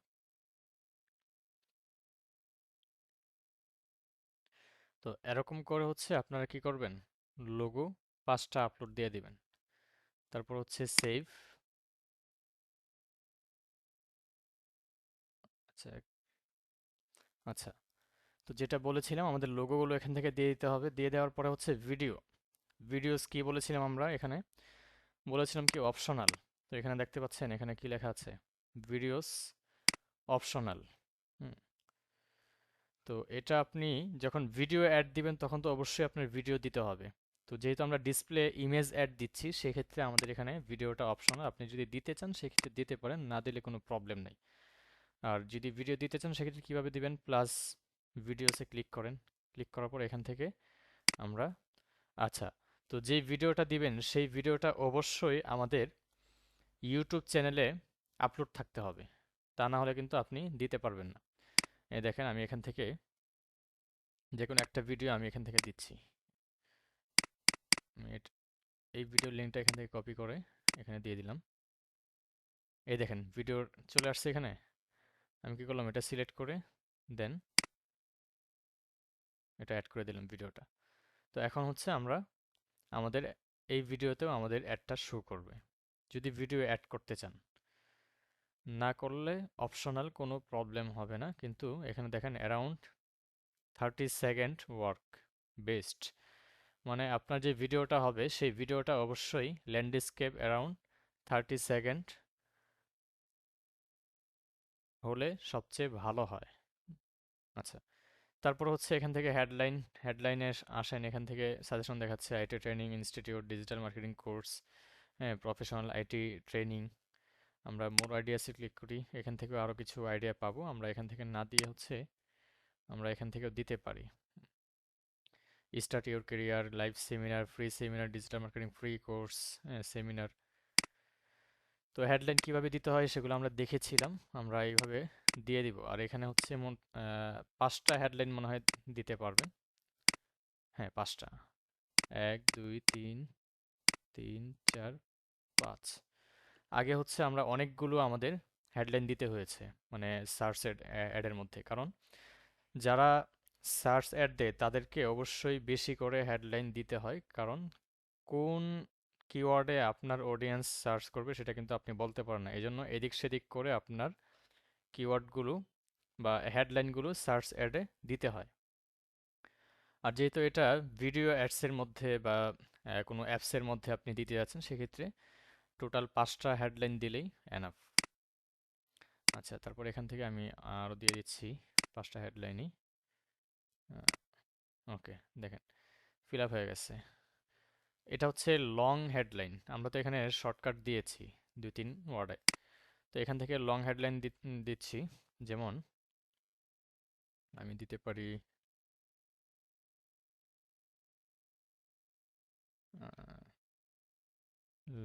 তো এরকম করে হচ্ছে আপনারা কি করবেন, লোগো 5টা আপলোড দিয়ে দিবেন। তারপর হচ্ছে সেভ। আচ্ছা আচ্ছা, তো যেটা বলেছিলাম আমাদের লোগোগুলো এখান থেকে দিয়ে দিতে হবে। দিয়ে দেওয়ার পরে হচ্ছে ভিডিও, ভিডিওস কি বলেছিলাম আমরা এখানে, বলেছিলাম কি অপশনাল। তো এখানে দেখতে পাচ্ছেন এখানে কি লেখা আছে, ভিডিওস অপশনাল। হুম, তো এটা আপনি যখন ভিডিও অ্যাড দিবেন তখন তো অবশ্যই আপনার ভিডিও দিতে হবে। তো যেহেতু আমরা ডিসপ্লে ইমেজ অ্যাড দিচ্ছি সেক্ষেত্রে আমাদের এখানে ভিডিওটা অপশনাল। আপনি যদি দিতে চান সেক্ষেত্রে দিতে পারেন, না দিলে কোনো প্রবলেম নেই। আর যদি ভিডিও দিতে চান সেক্ষেত্রে কীভাবে দিবেন, প্লাস ভিডিওসে ক্লিক করেন। ক্লিক করার পর এখান থেকে আমরা, আচ্ছা, তো যেই ভিডিওটা দিবেন সেই ভিডিওটা অবশ্যই আমাদের ইউটিউব চ্যানেলে আপলোড থাকতে হবে, তা না হলে কিন্তু আপনি দিতে পারবেন না। এই দেখেন আমি এখান থেকে যে কোনো একটা ভিডিও আমি এখান থেকে দিচ্ছি। আমি এই ভিডিওর লিঙ্কটা এখান থেকে কপি করে এখানে দিয়ে দিলাম। এই দেখেন ভিডিও চলে আসছে এখানে। আমি কি করলাম, এটা সিলেক্ট করে দেন এটা অ্যাড করে দিলাম ভিডিওটা। তো এখন হচ্ছে আমরা আমাদের এই ভিডিওতেও আমাদের অ্যাডটা শো করবে যদি ভিডিও অ্যাড করতে চান। না করলে অপশনাল, কোনো প্রবলেম হবে না। কিন্তু এখানে দেখেন অ্যারাউন্ড 30 সেকেন্ড ওয়ার্ক বেস্ট, মানে আপনার যে ভিডিওটা হবে সেই ভিডিওটা অবশ্যই ল্যান্ডস্কেপ অ্যারাউন্ড 30 সেকেন্ড হলে সবচেয়ে ভালো হয়। আচ্ছা, তারপর হচ্ছে এখান থেকে হেডলাইন, হেডলাইনে আসেন। এখান থেকে সাজেশন দেখাচ্ছে IT training institute, digital marketing course, হ্যাঁ, প্রফেশনাল আইটি ট্রেনিং। আমরা মোর আইডিয়াসে ক্লিক করি, এখান থেকেও আরও কিছু আইডিয়া পাবো। আমরা এখান থেকে না দিয়ে হচ্ছে আমরা এখান থেকেও দিতে পারি, start your career, live seminar, free seminar, digital marketing free course, seminar. তো হেডলাইন কিভাবে দিতে হয় সেগুলো আমরা দেখেছিলাম, আমরা এইভাবে দিয়ে দিব। আর এখানে হচ্ছে 5টা হেডলাইন মনে হয় দিতে পারবেন। হ্যাঁ, 5টা, 1 2 3 3 4 5। আগে হচ্ছে আমরা অনেকগুলো আমাদের হেডলাইন দিতে হয়েছে, মানে সার্চ অ্যাডের মধ্যে। কারণ যারা সার্চ অ্যাড দেয় তাদেরকে অবশ্যই বেশি করে হেডলাইন দিতে হয়, কারণ কোন কিওয়ার্ডে আপনার অডিয়েন্স সার্চ করবে সেটা কিন্তু আপনি বলতে পারেন না। এই জন্য এদিক সেদিক করে আপনার কিওয়ার্ডগুলো বা হেডলাইনগুলো সার্চ অ্যাডে দিতে হয়। আর যেহেতু এটা ভিডিও অ্যাডসের মধ্যে বা কোনো অ্যাপসের মধ্যে আপনি দিতে যাচ্ছেন সেক্ষেত্রে টোটাল 5টা হেডলাইন দিলেই এনাফ। আচ্ছা, তারপর এখান থেকে আমি আরও দিয়ে দিচ্ছি 5টা হেডলাইনই। ওকে, দেখেন ফিল আপ হয়ে গেছে। এটা হচ্ছে লং হেডলাইন, আমরা তো এখানে শর্টকাট দিয়েছি 2 3 ওয়ার্ডে। তো এখান থেকে লং হেডলাইন দিচ্ছি, যেমন আমি দিতে পারি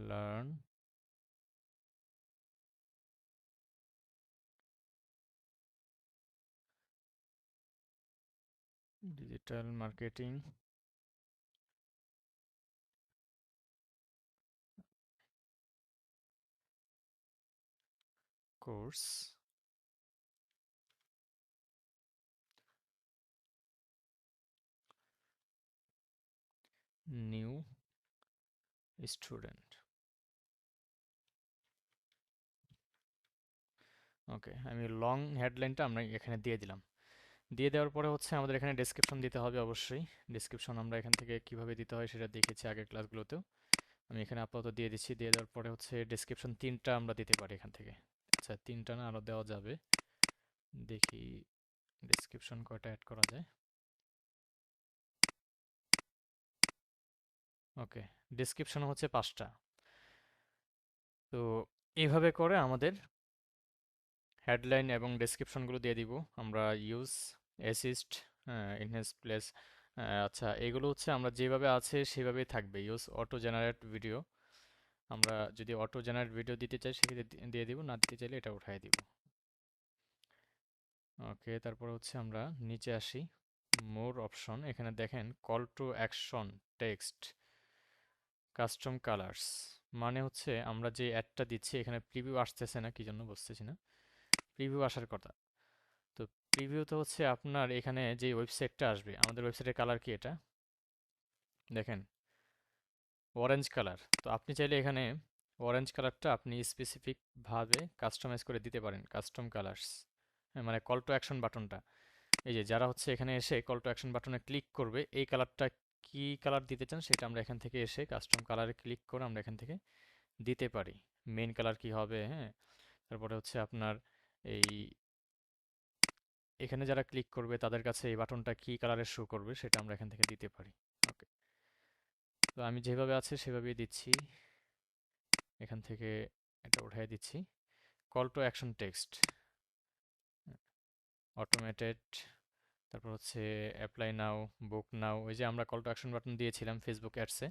learn digital marketing course new student. Okay, আমি লং হেডলাইনটা আমরা এখানে দিয়ে দিলাম। দিয়ে দেওয়ার পরে হচ্ছে আমাদের এখানে ডেসক্রিপশন দিতে হবে অবশ্যই। ডেসক্রিপশন আমরা এখান থেকে কিভাবে দিতে হয় সেটা দেখেছি আগের ক্লাসগুলোতেও। আমি এখানে আপাতত দিয়ে দিচ্ছি। দিয়ে দেওয়ার পরে হচ্ছে ডেসক্রিপশন 3টা আমরা দিতে পারি এখান থেকে। আচ্ছা, 3টা না আরও দেওয়া যাবে। দেখি ডেসক্রিপশন কয়টা অ্যাড করা যায়। ওকে, ডেসক্রিপশন হচ্ছে 5টা। তো এইভাবে করে আমাদের হেডলাইন এবং ডেসক্রিপশনগুলো দিয়ে দিব আমরা। Use assist, enhance place. আচ্ছা, এগুলো হচ্ছে আমরা যেভাবে আছে সেভাবেই থাকবে। ইউজ অটো জেনারেট ভিডিও, আমরা যদি অটো জেনারেট ভিডিও দিতে চাই সেক্ষেত্রে দিয়ে দিব, না দিতে চাইলে এটা উঠাই দিব। ওকে, তারপর হচ্ছে আমরা নিচে আসি, মোর অপশন। এখানে দেখেন call to action text custom colours, মানে হচ্ছে আমরা যে অ্যাডটা দিচ্ছি এখানে প্রিভিউ আসতেছে না, কি জন্য বুঝতেছি না। প্রিভিউ আসার কথা। তো প্রিভিউ তো হচ্ছে আপনার এখানে যে ওয়েবসাইটটা আসবে, আমাদের ওয়েবসাইটের কালার কি এটা দেখেন, অরেঞ্জ কালার। তো আপনি চাইলে এখানে অরেঞ্জ কালারটা আপনি স্পেসিফিক ভাবে কাস্টমাইজ করে দিতে পারেন, কাস্টম কালার্স। মানে কল টু অ্যাকশন বাটনটা, এই যে যারা হচ্ছে এখানে এসে কল টু অ্যাকশন বাটনে ক্লিক করবে, এই কালারটা কি কালার দিতে চান সেটা আমরা এখান থেকে এসে কাস্টম কালারে ক্লিক করে আমরা এখান থেকে দিতে পারি। মেইন কালার কি হবে, হ্যাঁ। তারপরে হচ্ছে আপনার এই এখানে যারা ক্লিক করবে তাদের কাছে এই বাটনটা কি কালারের শো করবে সেটা আমরা এখান থেকে দিতে পারি। ওকে, তো আমি যেভাবে আছে সেভাবেই দিচ্ছি। এখান থেকে এটা উঠাই দিচ্ছি। Call to action text automated, তারপর হচ্ছে অ্যাপ্লাই নাও, বুক নাও। ওই যে আমরা কল টু অ্যাকশন বাটন দিয়েছিলাম ফেসবুক অ্যাডসে,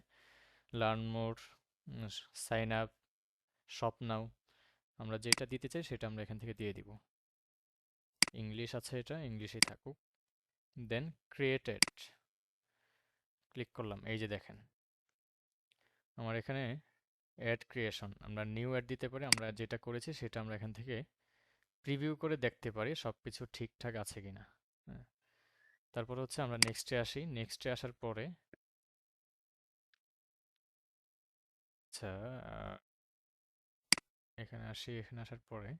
learn more, sign up, shop now. আমরা যেটা দিতে চাই সেটা আমরা এখান থেকে দিয়ে দিব। ইংলিশ আছে, এটা ইংলিশেই থাকুক। দেন ক্রিয়েটেড ক্লিক করলাম, এই যে দেখেন আমার এখানে অ্যাড ক্রিয়েশন। আমরা নিউ অ্যাড দিতে পারি, আমরা যেটা করেছি সেটা আমরা এখান থেকে প্রিভিউ করে দেখতে পারি সব কিছু ঠিকঠাক আছে কিনা। হ্যাঁ, তারপর হচ্ছে আমরা নেক্সটে আসি। নেক্সটে আসার পরে আচ্ছা, এখানে আসি। এখানে আসার পরে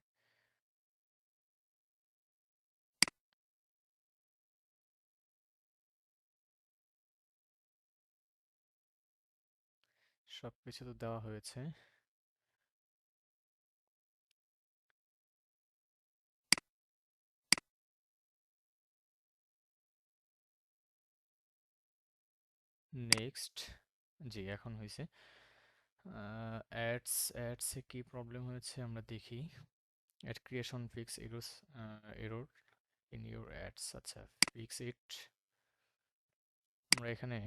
সব কিছু তো দেওয়া হয়েছে। নেক্সট, জি এখন হয়েছে। অ্যাডসে কি প্রবলেম হয়েছে আমরা দেখি। Ad creation fix errors, error in your ads. আচ্ছা, ফিক্স ইট। আমরা এখানে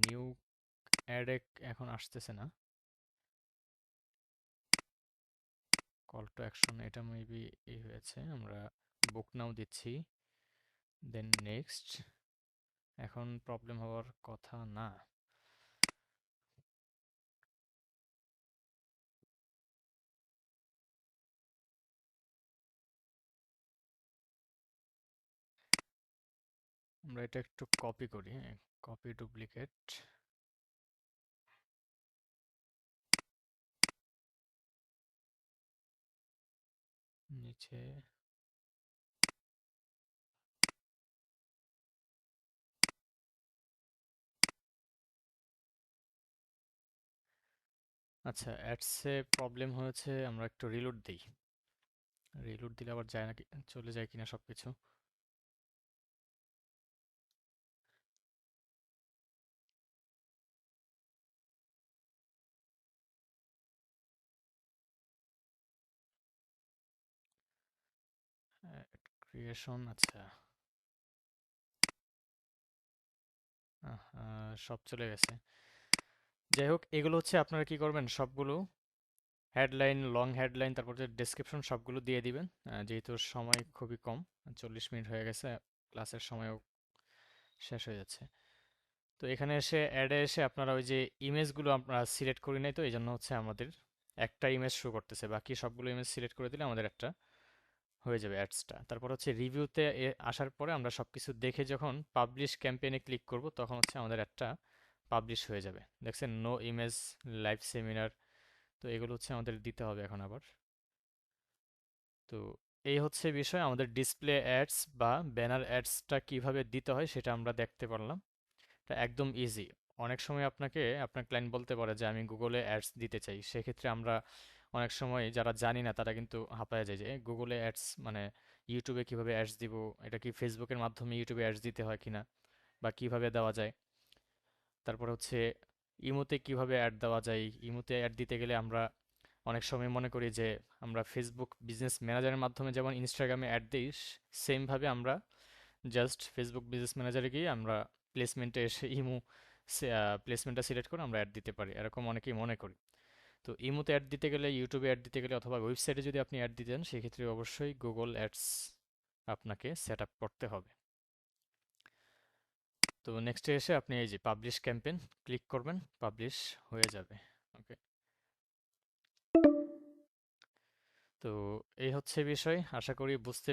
নিউ অ্যাড এখন আসতেছে না। কল টু অ্যাকশন এটা মেবি এই হয়েছে। আমরা বুক নাও দিচ্ছি, দেন নেক্সট। এখন প্রবলেম হওয়ার কথা না। আমরা এটা একটু কপি করি, হ্যাঁ, কপি ডুপ্লিকেট। নিচে আচ্ছা, অ্যাডসে প্রবলেম হয়েছে, আমরা একটু রিলোড দিই। রিলোড দিলে আবার যায় নাকি, চলে যায় কিনা সব কিছু। ক্রিয়েশন, আচ্ছা, সব চলে গেছে। যাই হোক, এগুলো হচ্ছে আপনারা কি করবেন, সবগুলো হেডলাইন, লং হেডলাইন, তারপর যে ডেসক্রিপশন সবগুলো দিয়ে দিবেন। যেহেতু সময় খুবই কম, 40 মিনিট হয়ে গেছে, ক্লাসের সময়ও শেষ হয়ে যাচ্ছে। তো এখানে এসে অ্যাডে এসে আপনারা ওই যে ইমেজগুলো আমরা সিলেক্ট করি নাই, তো এই জন্য হচ্ছে আমাদের একটা ইমেজ শো করতেছে, বাকি সবগুলো ইমেজ সিলেক্ট করে দিলে আমাদের একটা হয়ে যাবে অ্যাডসটা। তারপর হচ্ছে রিভিউতে আসার পরে আমরা সবকিছু দেখে যখন পাবলিশ ক্যাম্পেইনে ক্লিক করব তখন হচ্ছে আমাদের একটা পাবলিশ হয়ে যাবে। দেখছেন, নো ইমেজ, লাইভ সেমিনার। তো এগুলো হচ্ছে আমাদের দিতে হবে এখন আবার। তো এই হচ্ছে বিষয়, আমাদের ডিসপ্লে অ্যাডস বা ব্যানার অ্যাডসটা কিভাবে দিতে হয় সেটা আমরা দেখতে পারলাম। এটা একদম ইজি। অনেক সময় আপনাকে আপনার ক্লায়েন্ট বলতে পারে যে আমি গুগলে অ্যাডস দিতে চাই, সেক্ষেত্রে আমরা অনেক সময় যারা জানি না তারা কিন্তু হাঁপায় যায় যে গুগলে অ্যাডস মানে ইউটিউবে কিভাবে অ্যাডস দিব, এটা কি ফেসবুকের মাধ্যমে ইউটিউবে অ্যাডস দিতে হয় কিনা বা কিভাবে দেওয়া যায়। তারপর হচ্ছে ইমোতে কিভাবে অ্যাড দেওয়া যায়, ইমোতে অ্যাড দিতে গেলে আমরা অনেক সময় মনে করি যে আমরা ফেসবুক বিজনেস ম্যানেজারের মাধ্যমে যেমন ইনস্টাগ্রামে অ্যাড দিই, সেমভাবে আমরা জাস্ট ফেসবুক বিজনেস ম্যানেজারে গিয়ে আমরা প্লেসমেন্টে এসে ইমো প্লেসমেন্টটা সিলেক্ট করে আমরা অ্যাড দিতে পারি, এরকম অনেকেই মনে করি। তো ইমোতে অ্যাড দিতে গেলে, ইউটিউবে অ্যাড দিতে গেলে অথবা ওয়েবসাইটে যদি আপনি অ্যাড দিতে চান সেক্ষেত্রে অবশ্যই গুগল অ্যাডস আপনাকে সেট আপ করতে হবে। তো নেক্সটে এসে আপনি এই যে পাবলিশ ক্যাম্পেইন ক্লিক করবেন, পাবলিশ হয়ে যাবে। ওকে। তো এই হচ্ছে বিষয়, আশা করি বুঝতে